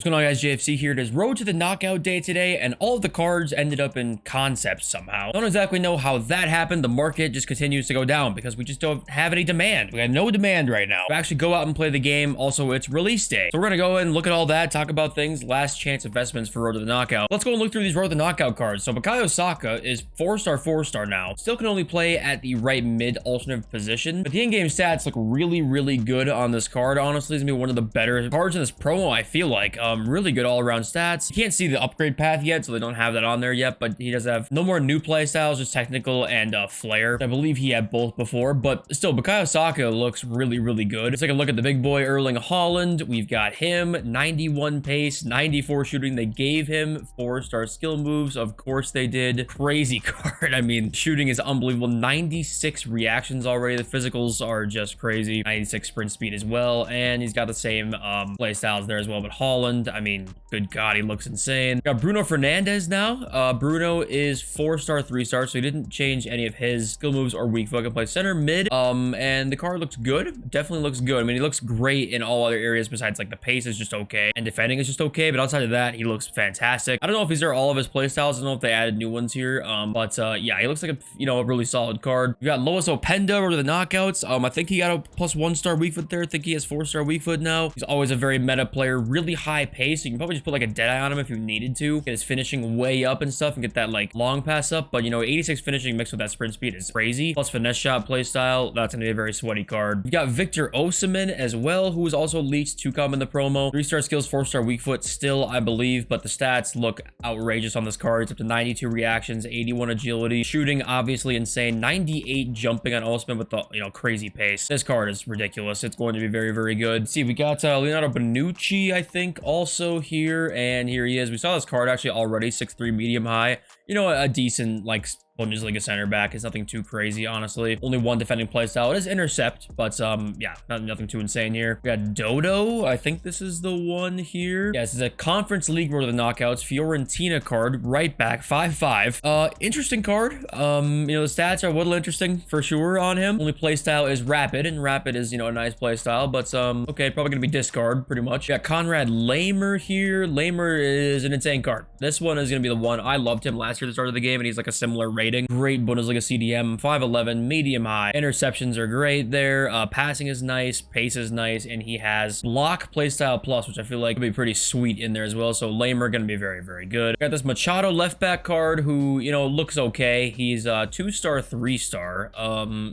What's going on, guys? JFC here. It is road to the knockout day today, and all of the cards ended up in concepts somehow. Don't exactly know how that happened. The market just continues to go down because we just don't have any demand. We have no demand right now to actually go out and play the game. Also, it's release day, so we're gonna go and look at all that, talk about things, last chance investments for road to the knockout. Let's go and look through these road to the knockout cards. So Bukayo Saka is 4-star now. Still can only play at the right mid alternate position, but the in-game stats look really good on this card. Honestly, it's gonna be one of the better cards in this promo, I feel like. Really good all-around stats. You can't see the upgrade path yet, so they don't have that on there yet, but he does have no more new play styles, just technical and flair. I believe he had both before, but still, Bukayo Saka looks really good. Let's take a look at the big boy, Erling Haaland. We've got him, 91 pace, 94 shooting. They gave him 4-star skill moves. Of course they did. Crazy card. I mean, shooting is unbelievable. 96 reactions already. The physicals are just crazy. 96 sprint speed as well, and he's got the same play styles there as well. But Haaland, I mean, good God, he looks insane. We got Bruno Fernandes now. Bruno is 4-star, 3-star, so he didn't change any of his skill moves or weak foot. Can play center, mid, and the card looks good. Definitely looks good. I mean, he looks great in all other areas besides, like, the pace is just okay, and defending is just okay, but outside of that, he looks fantastic. I don't know if these are all of his playstyles. I don't know if they added new ones here, but yeah, he looks like a really solid card. We got Lois Openda over the knockouts. I think he got a plus 1-star weak foot there. I think he has 4-star weak foot now. He's always a very meta player, really high pace, so you can probably just put like a deadeye on him if you needed to get his finishing way up and stuff and get that like long pass up. But you know, 86 finishing mixed with that sprint speed is crazy. Plus finesse shot play style, that's gonna be a very sweaty card. We got Victor Osimhen as well, who was also leaked to come in the promo. 3-star skills, 4-star weak foot still, I believe, but the stats look outrageous on this card. It's up to 92 reactions, 81 agility, shooting obviously insane, 98 jumping on Osimhen with the crazy pace. This card is ridiculous. It's going to be very good. Let's see, we got Leonardo Bonucci, I think, also here, and here he is. We saw this card actually already, 6'3", medium high. You know, a decent like Bundesliga center back. It's nothing too crazy, honestly. Only one defending playstyle. It is intercept, but yeah, nothing too insane here. We got Dodo. I think this is the one here. Yeah, this is a Conference League road to the knockouts. Fiorentina card, right back, 5'5". Interesting card. The stats are a little interesting for sure on him. Only playstyle is rapid, and rapid is, a nice playstyle, but okay, probably gonna be discard pretty much. We got Conrad Lamer here. Lamer is an insane card. This one is gonna be the one. I loved him last year at the start of the game, and he's like a similar rating. Great Bundesliga CDM, 5'11", medium high. Interceptions are great there. Passing is nice, pace is nice, and he has block playstyle plus, which I feel like would be pretty sweet in there as well. So Lamer gonna be very good. Got this Machado left back card who, looks okay. He's 2-star, 3-star.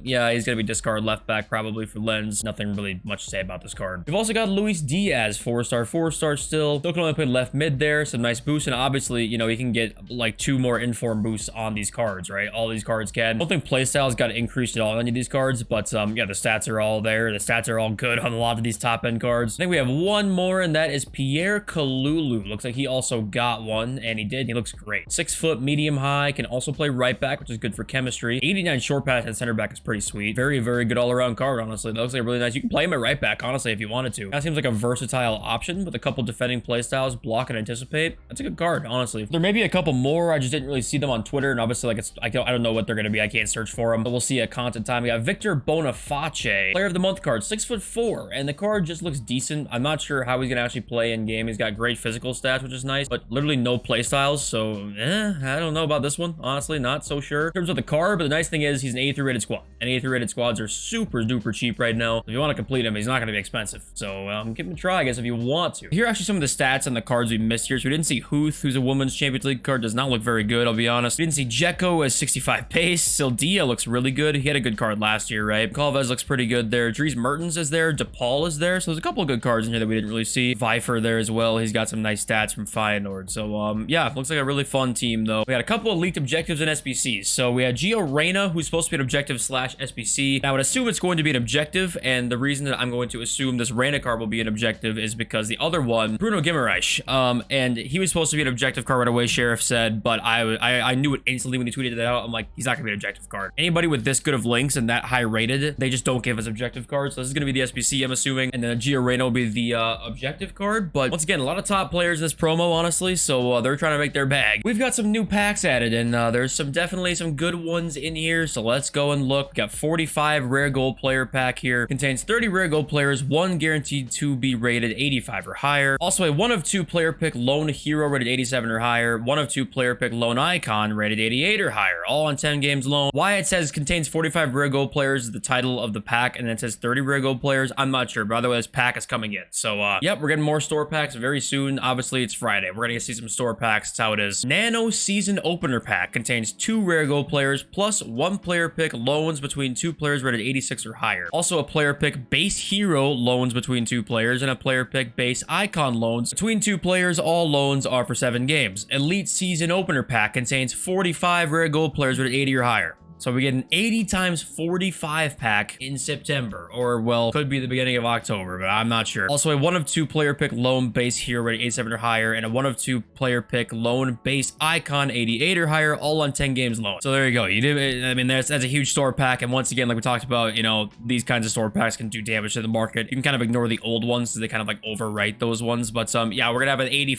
Yeah, he's gonna be discard left back probably for Lens. Nothing really much to say about this card. We've also got Luis Diaz, 4-star, 4-star still. Still can only play left mid there. Some nice boosts, and obviously, he can get like 2 more inform boosts on these cards, right? All these cards can. I don't think playstyles got increased at all on any of these cards, but yeah, the stats are all there. The stats are all good on a lot of these top end cards. I think we have one more, and that is Pierre Kalulu. Looks like he also got one, and he did. He looks great. 6 foot, medium high, can also play right back, which is good for chemistry. 89 short pass and center back is pretty sweet. Very good all around card, honestly. That looks like really nice. You can play him at right back, honestly, if you wanted to. That seems like a versatile option with a couple defending playstyles, block and anticipate. That's a good card, honestly. There may be a couple more. I just didn't really see them on Twitter, and obviously, like, I don't know what they're gonna be. I can't search for them, but we'll see at content time. We got Victor Boniface, player of the month card, 6'4", and the card just looks decent. I'm not sure how he's gonna actually play in game. He's got great physical stats, which is nice, but literally no play styles, so I don't know about this one, honestly. Not so sure in terms of the card, but the nice thing is he's an 83 rated squad, and 83 rated squads are super duper cheap right now. If you want to complete him, he's not gonna be expensive, so give him a try, I guess, if you want to. Here are actually some of the stats on the cards we missed here. So we didn't see Huth, who's a women's Champions League card, does not look very good, I'll be honest. We didn't see Dzeko as 65 pace. Sildia looks really good. He had a good card last year, right? Calvez looks pretty good there. Dries Mertens is there. DePaul is there. So there's a couple of good cards in here that we didn't really see. Vifer there as well. He's got some nice stats from Feyenoord. So, yeah, looks like a really fun team, though. We had a couple of leaked objectives and SBCs. So we had Gio Reyna, who's supposed to be an objective / SBC. Now, I would assume it's going to be an objective, and the reason that I'm going to assume this Reyna card will be an objective is because the other one, Bruno Guimaraes, and he was supposed to be an objective card right away, Sheriff said, but I knew it instantly when he tweeted tweeted that out. I'm like, he's not gonna be an objective card. Anybody with this good of links and that high rated, they just don't give us objective cards. So this is gonna be the SBC, I'm assuming, and then a Gio Reyna will be the objective card. But once again, a lot of top players in this promo, honestly, so they're trying to make their bag. We've got some new packs added, and there's definitely some good ones in here, so let's go and look. Got 45 rare gold player pack here. Contains 30 rare gold players, 1 guaranteed to be rated 85 or higher. Also a 1 of 2 player pick lone hero rated 87 or higher, 1 of 2 player pick lone icon rated 88 or higher, all on 10 games lone. Why it says contains 45 rare gold players is the title of the pack, and then it says 30 rare gold players, I'm not sure. By the way, this pack is coming in, so yep, we're getting more store packs very soon. Obviously it's Friday, we're gonna see some store packs. That's how it is. Nano season opener pack contains 2 rare gold players plus 1 player pick loans between 2 players rated 86 or higher. Also a player pick base hero loans between 2 players, and a player pick base icon loans between 2 players. All loans are for 7 games. Elite season opener pack contains 45 rare gold players rated 80 or higher. So we get an 80 times 45 pack in September, or well, could be the beginning of October, but I'm not sure. Also a 1 of 2 player pick lone base hero rated 87 or higher, and a 1 of 2 player pick lone base icon 88 or higher, all on 10 games lone. So there you go. You did. I mean, that's a huge store pack, and once again, like we talked about, you know, these kinds of store packs can do damage to the market. You can kind of ignore the old ones, so they kind of like overwrite those ones. But yeah, we're gonna have an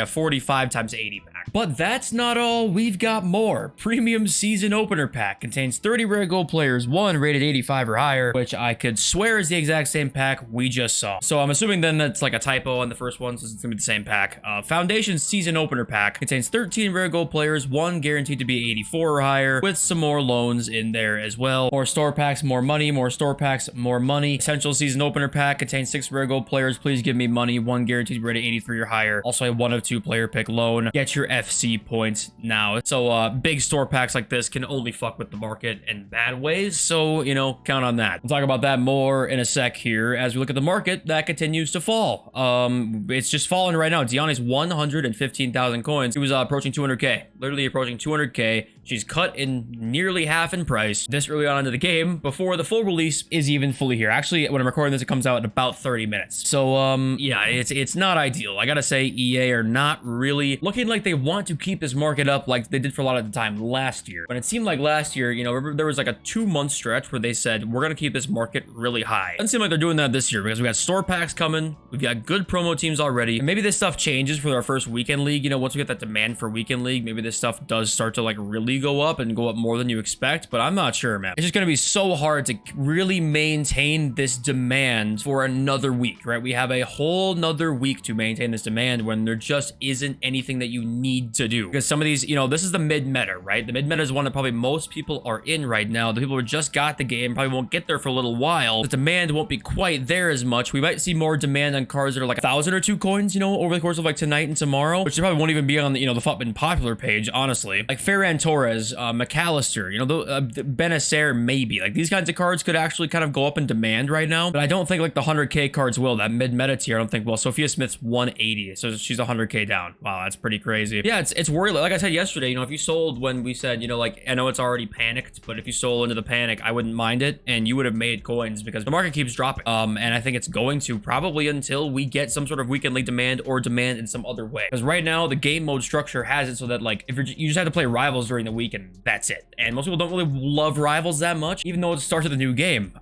45 times 80 pack. But that's not all. We've got more. Premium season opener pack contains 30 rare gold players, 1 rated 85 or higher, which I could swear is the exact same pack we just saw. So I'm assuming then that's like a typo on the first one, so it's gonna be the same pack. Foundation season opener pack contains 13 rare gold players, 1 guaranteed to be 84 or higher, with some more loans in there as well. More store packs, more money, more store packs, more money. Essential season opener pack contains 6 rare gold players, please give me money, 1 guaranteed to be rated 83 or higher. Also a 1 of 2 player pick loan. Get your FC points now. So big store packs like this can only fuck with the market in bad ways, so you know, count on that. We'll talk about that more in a sec here as we look at the market that continues to fall. It's just falling right now. Diani's 115,000 coins. He was approaching 200k, literally approaching 200k. She's cut in nearly half in price this early on into the game before the full release is even fully here. Actually, when I'm recording this, it comes out in about 30 minutes. So yeah, it's not ideal. I gotta say, EA are not really looking like they want to keep this market up like they did for a lot of the time last year. When it seemed like last year, you know, there was like a 2-month stretch where they said, we're going to keep this market really high. Doesn't seem like they're doing that this year because we got store packs coming. We've got good promo teams already. And maybe this stuff changes for our first weekend league. You know, once we get that demand for weekend league, maybe this stuff does start to like really go up and go up more than you expect, but I'm not sure, man. It's just going to be so hard to really maintain this demand for another week, right? We have a whole nother week to maintain this demand when there just isn't anything that you need to do. Because some of these, you know, this is the mid-meta, right? The mid-meta is one that probably most people are in right now. The people who just got the game probably won't get there for a little while. The demand won't be quite there as much. We might see more demand on cards that are like 1,000 or 2 coins, you know, over the course of like tonight and tomorrow, which probably won't even be on the, you know, the FUTBIN popular page, honestly. Like Ferran Torres, McAllister, you know, Benacer, maybe. Like these kinds of cards could actually kind of go up in demand right now, but I don't think like the 100k cards will. That mid-meta tier, I don't think will. Sophia Smith's 180, so she's 100k down. Wow, that's pretty crazy. Yeah, it's worry. Like I said yesterday, you know, if you sold when we said, you know, like I know it's already panicked, but if you sold into the panic, I wouldn't mind it, and you would have made coins because the market keeps dropping. And I think it's going to probably until we get some sort of weekend league demand or demand in some other way. Because right now the game mode structure has it so that like if you just have to play rivals during the week and that's it. And most people don't really love rivals that much, even though it starts with a new game.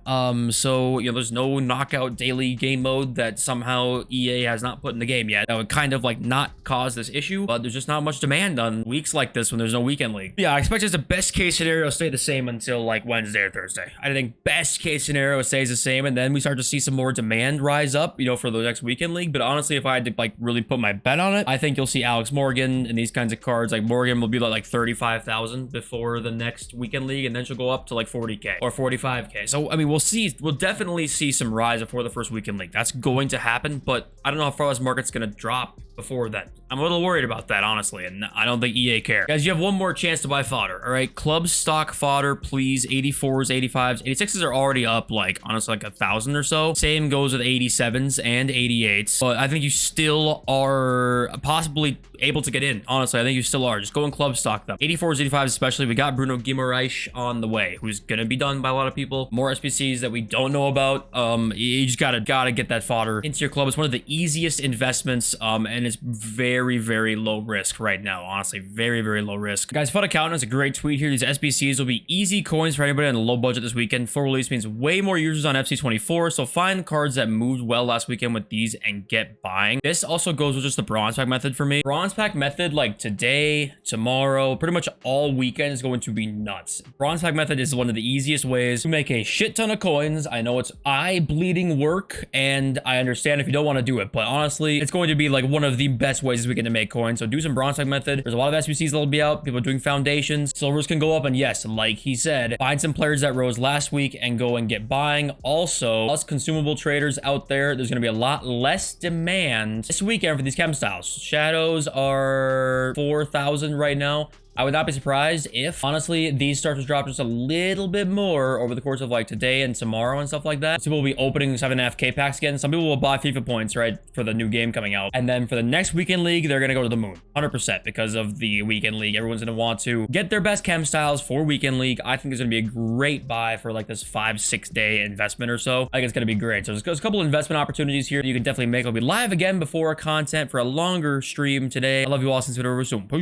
So you know, there's no knockout daily game mode that somehow EA has not put in the game yet. That would kind of like not cause this issue, but there's just not much demand on weeks like this when there's no weekend league. Yeah, I expect just the best case scenario stay the same until like Wednesday or Thursday. I think best case scenario stays the same, and then we start to see some more demand rise up, you know, for the next weekend league. But honestly, if I had to like really put my bet on it, I think you'll see Alex Morgan and these kinds of cards. Like Morgan will be like 35,000 before the next weekend league, and then she'll go up to like 40k or 45k. So I mean, we'll definitely see some rise before the first weekend league. That's going to happen, but I don't know how far this market's gonna drop before that. I'm a little worried about that, honestly, and I don't think EA care. Guys, you have one more chance to buy fodder, all right? Club stock fodder, please. 84s, 85s, 86s are already up, like, honestly, like 1,000 or so. Same goes with 87s and 88s, but I think you still are possibly able to get in. Honestly, I think you still are. Just go and club stock them. 84s, 85s especially. We got Bruno Guimaraes on the way, who's gonna be done by a lot of people. More SPCs that we don't know about. You just gotta get that fodder into your club. It's one of the easiest investments, and and it's very, very low risk right now. Honestly, very, very low risk. Guys, Fun Accountant has a great tweet here. These SBCs will be easy coins for anybody on a low budget this weekend. Full release means way more users on FC24, so find cards that moved well last weekend with these and get buying. This also goes with just the bronze pack method for me. Bronze pack method, like today, tomorrow, pretty much all weekend is going to be nuts. Bronze pack method is one of the easiest ways to make a shit ton of coins. I know it's eye-bleeding work, and I understand if you don't want to do it, but honestly, it's going to be like one of the best ways this weekend to make coins. So do some bronze pack method. There's a lot of SBCs that'll be out. People are doing foundations. Silvers can go up, and yes, like he said, find some players that rose last week and go and get buying. Also, us consumable traders out there, there's going to be a lot less demand this weekend for these chem styles. Shadows are 4,000 right now. I would not be surprised if, honestly, these start to drop just a little bit more over the course of like today and tomorrow and stuff like that. Some people will be opening 7.5K packs again. Some people will buy FIFA points, right, for the new game coming out. And then for the next weekend league, they're going to go to the moon, 100%, because of the weekend league. Everyone's going to want to get their best chem styles for weekend league. I think it's going to be a great buy for like this 5-6 day investment or so. I think it's going to be great. So there's a couple investment opportunities here you can definitely make. I'll be live again before content for a longer stream today. I love you all. Since we're soon. Peace.